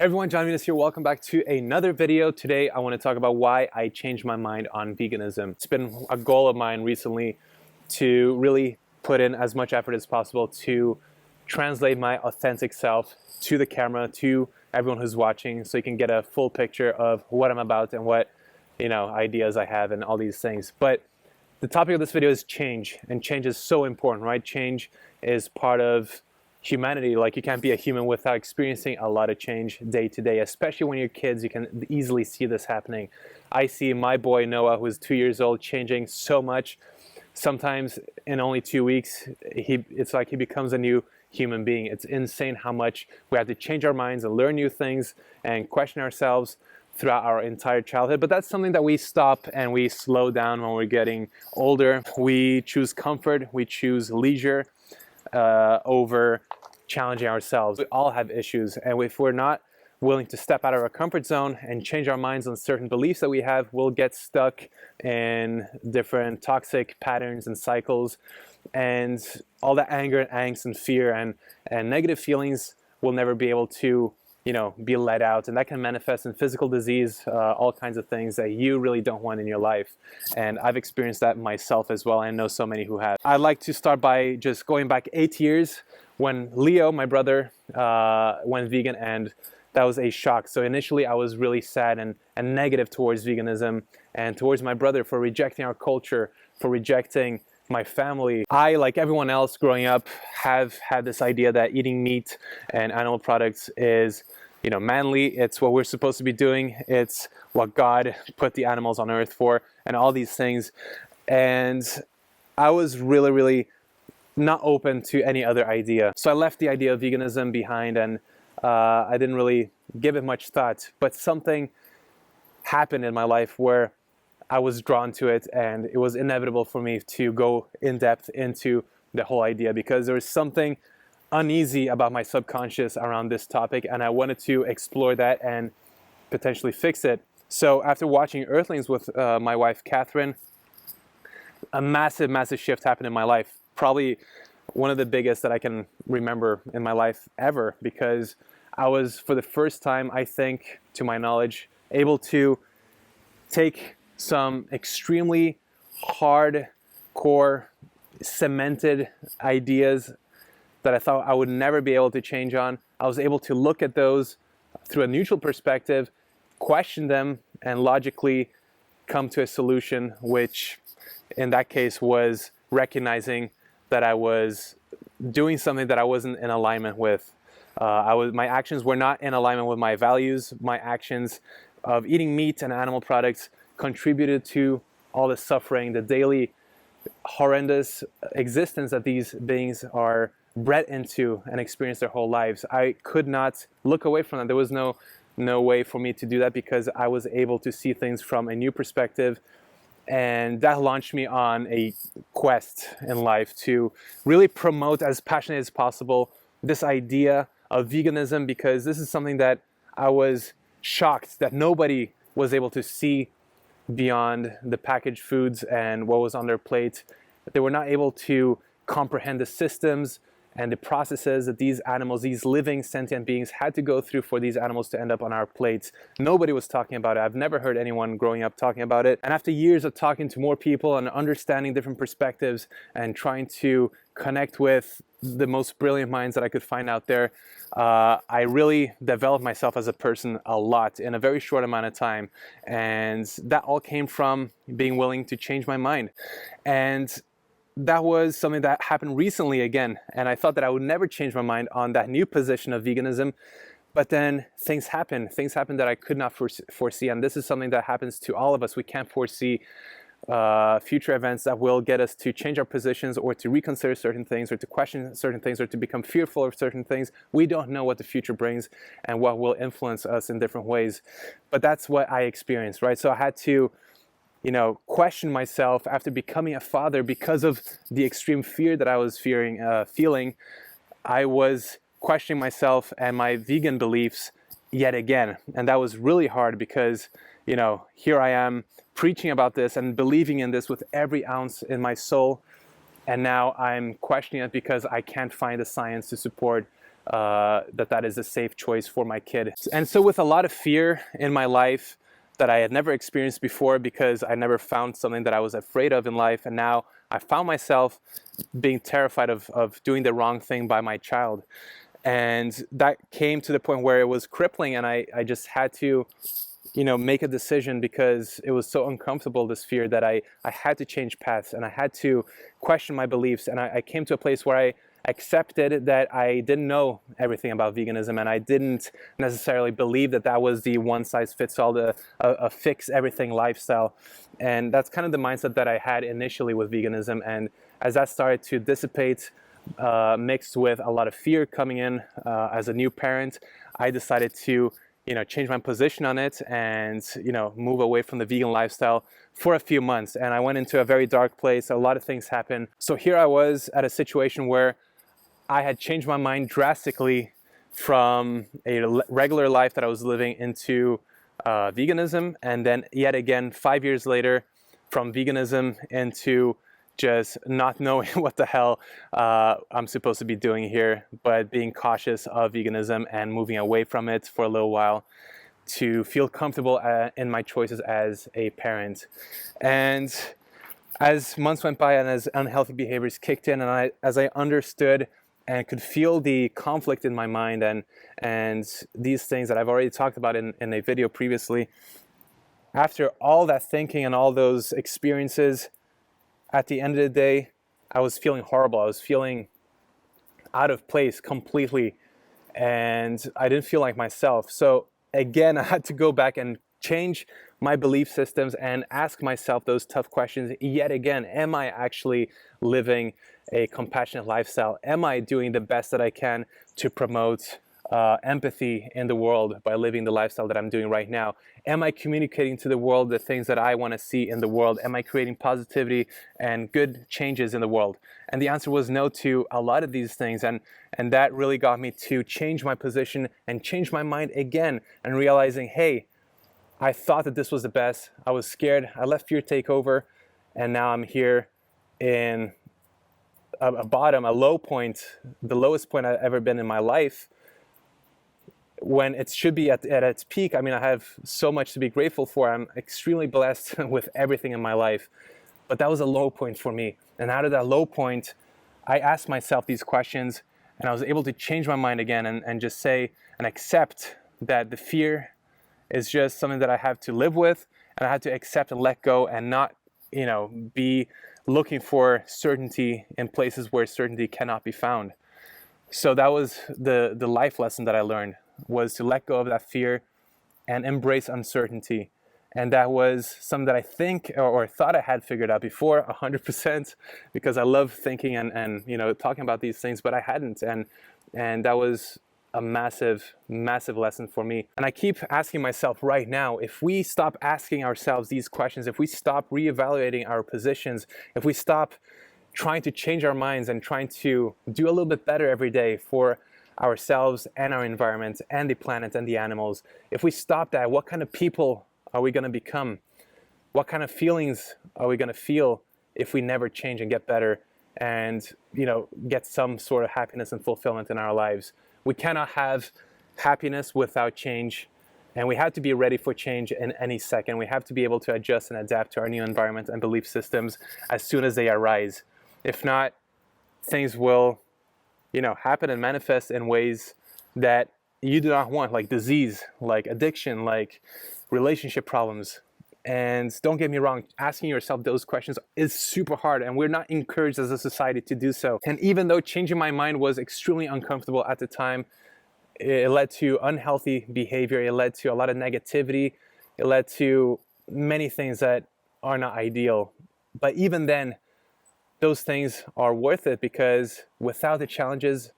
Everyone, John Venus here. Welcome back to another video. Today, I want to talk about why I changed my mind on veganism. It's been a goal of mine recently to really put in as much effort as possible to translate my authentic self to the camera, to everyone who's watching, so you can get a full picture of what I'm about and what, ideas I have and all these things. But the topic of this video is change, and change is so important, right? Change is part of humanity. Like, you can't be a human without experiencing a lot of change day to day, especially when you're kids. You can easily see this happening. I see my boy Noah, who's 2 years old, changing so much. Sometimes in only 2 weeks, it's like he becomes a new human being. It's insane how much we have to change our minds and learn new things and question ourselves throughout our entire childhood. But that's something that we stop and we slow down when we're getting older. We choose comfort, we choose leisure over challenging ourselves. We all have issues, and if we're not willing to step out of our comfort zone and change our minds on certain beliefs that we have, we'll get stuck in different toxic patterns and cycles, and all that anger and angst and fear and negative feelings will never be able to be let out, and that can manifest in physical disease, all kinds of things that you really don't want in your life. And I've experienced that myself as well. I know so many who have. I'd like to start by just going back 8 years when Leo, my brother, went vegan, and that was a shock. So initially I was really sad and negative towards veganism and towards my brother for rejecting our culture, for rejecting my family. I, like everyone else growing up, have had this idea that eating meat and animal products is, manly. It's what we're supposed to be doing. It's what God put the animals on earth for, and all these things. And I was really, really not open to any other idea. So I left the idea of veganism behind, and I didn't really give it much thought. But something happened in my life where I was drawn to it, and it was inevitable for me to go in depth into the whole idea because there was something uneasy about my subconscious around this topic, and I wanted to explore that and potentially fix it. So after watching Earthlings with my wife, Catherine, a massive, massive shift happened in my life. Probably one of the biggest that I can remember in my life ever, because I was, for the first time, I think, to my knowledge, able to take some extremely hardcore, cemented ideas that I thought I would never be able to change on. I was able to look at those through a neutral perspective, question them, and logically come to a solution, which in that case was recognizing that I was doing something that I wasn't in alignment with. My actions were not in alignment with my values. My actions of eating meat and animal products contributed to all the suffering, the daily horrendous existence that these beings are bred into and experience their whole lives. I could not look away from that. There was no way for me to do that because I was able to see things from a new perspective, and that launched me on a quest in life to really promote as passionate as possible this idea of veganism, because this is something that I was shocked that nobody was able to see beyond the packaged foods and what was on their plate. They were not able to comprehend the systems and the processes that these animals, these living sentient beings, had to go through for these animals to end up on our plates. Nobody was talking about it. I've never heard anyone growing up talking about it. And after years of talking to more people and understanding different perspectives and trying to connect with the most brilliant minds that I could find out there, I really developed myself as a person a lot in a very short amount of time. And that all came from being willing to change my mind. And that was something that happened recently again. And I thought that I would never change my mind on that new position of veganism. But then things happened that I could not foresee. And this is something that happens to all of us. We can't foresee future events that will get us to change our positions or to reconsider certain things or to question certain things or to become fearful of certain things. We don't know what the future brings and what will influence us in different ways. But that's what I experienced, right? So I had to question myself after becoming a father because of the extreme fear that I was feeling. I was questioning myself and my vegan beliefs yet again. And that was really hard because, here I am preaching about this and believing in this with every ounce in my soul. And now I'm questioning it because I can't find the science to support that is a safe choice for my kid. And so with a lot of fear in my life that I had never experienced before, because I never found something that I was afraid of in life, and now I found myself being terrified of doing the wrong thing by my child. And that came to the point where it was crippling, and I just had to make a decision, because it was so uncomfortable, this fear, that I had to change paths, and I had to question my beliefs. And I came to a place where I accepted that I didn't know everything about veganism, and I didn't necessarily believe that that was the one-size-fits-all, a fix-everything lifestyle. And that's kind of the mindset that I had initially with veganism. And as that started to dissipate, mixed with a lot of fear coming in as a new parent, I decided to change my position on it and, move away from the vegan lifestyle for a few months. And I went into a very dark place. A lot of things happened. So here I was at a situation where I had changed my mind drastically from a regular life that I was living into veganism. And then yet again, 5 years later, from veganism into just not knowing what the hell I'm supposed to be doing here, but being cautious of veganism and moving away from it for a little while to feel comfortable in my choices as a parent. And as months went by and as unhealthy behaviors kicked in, and as I understood and could feel the conflict in my mind and these things that I've already talked about in a video previously, after all that thinking and all those experiences, at the end of the day, I was feeling horrible. I was feeling out of place completely, and I didn't feel like myself. So again, I had to go back and change my belief systems and ask myself those tough questions yet again. Am I actually living a compassionate lifestyle? Am I doing the best that I can to promote empathy in the world by living the lifestyle that I'm doing right now? Am I communicating to the world the things that I want to see in the world? Am I creating positivity and good changes in the world? And the answer was no to a lot of these things. And that really got me to change my position and change my mind again, and realizing, hey, I thought that this was the best. I was scared. I let fear take over. And now I'm here in a low point, the lowest point I've ever been in my life, when it should be at its peak. I mean, I have so much to be grateful for. I'm extremely blessed with everything in my life. But that was a low point for me. And out of that low point, I asked myself these questions, and I was able to change my mind again and just say and accept that the fear is just something that I have to live with, and I had to accept and let go, and not, be looking for certainty in places where certainty cannot be found. So that was the life lesson that I learned, was to let go of that fear and embrace uncertainty. And that was something that I think or thought I had figured out before 100%, because I love thinking and talking about these things, but I hadn't. And that was a massive, massive lesson for me. And I keep asking myself right now, if we stop asking ourselves these questions, if we stop reevaluating our positions, if we stop trying to change our minds and trying to do a little bit better every day for ourselves and our environment and the planet and the animals, if we stop that, what kind of people are we going to become? What kind of feelings are we going to feel if we never change and get better and, get some sort of happiness and fulfillment in our lives? We cannot have happiness without change, and we have to be ready for change in any second. We have to be able to adjust and adapt to our new environment and belief systems as soon as they arise. If not, things will, happen and manifest in ways that you do not want, like disease, like addiction, like relationship problems. And don't get me wrong, asking yourself those questions is super hard, and we're not encouraged as a society to do so. And even though changing my mind was extremely uncomfortable at the time, it led to unhealthy behavior, it led to a lot of negativity, it led to many things that are not ideal. But even then, those things are worth it, because without the challenges,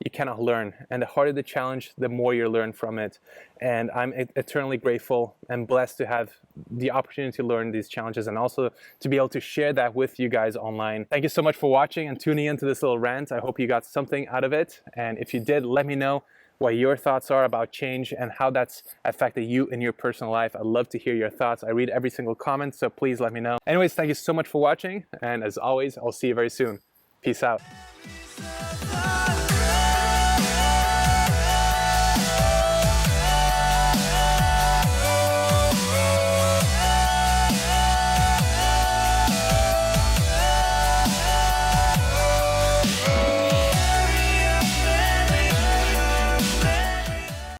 you cannot learn. And the harder the challenge, the more you learn from it. And I'm eternally grateful and blessed to have the opportunity to learn these challenges, and also to be able to share that with you guys online. Thank you so much for watching and tuning into this little rant. I hope you got something out of it. And if you did, let me know what your thoughts are about change and how that's affected you in your personal life. I'd love to hear your thoughts. I read every single comment, so please let me know. Anyways, thank you so much for watching. And as always, I'll see you very soon. Peace out.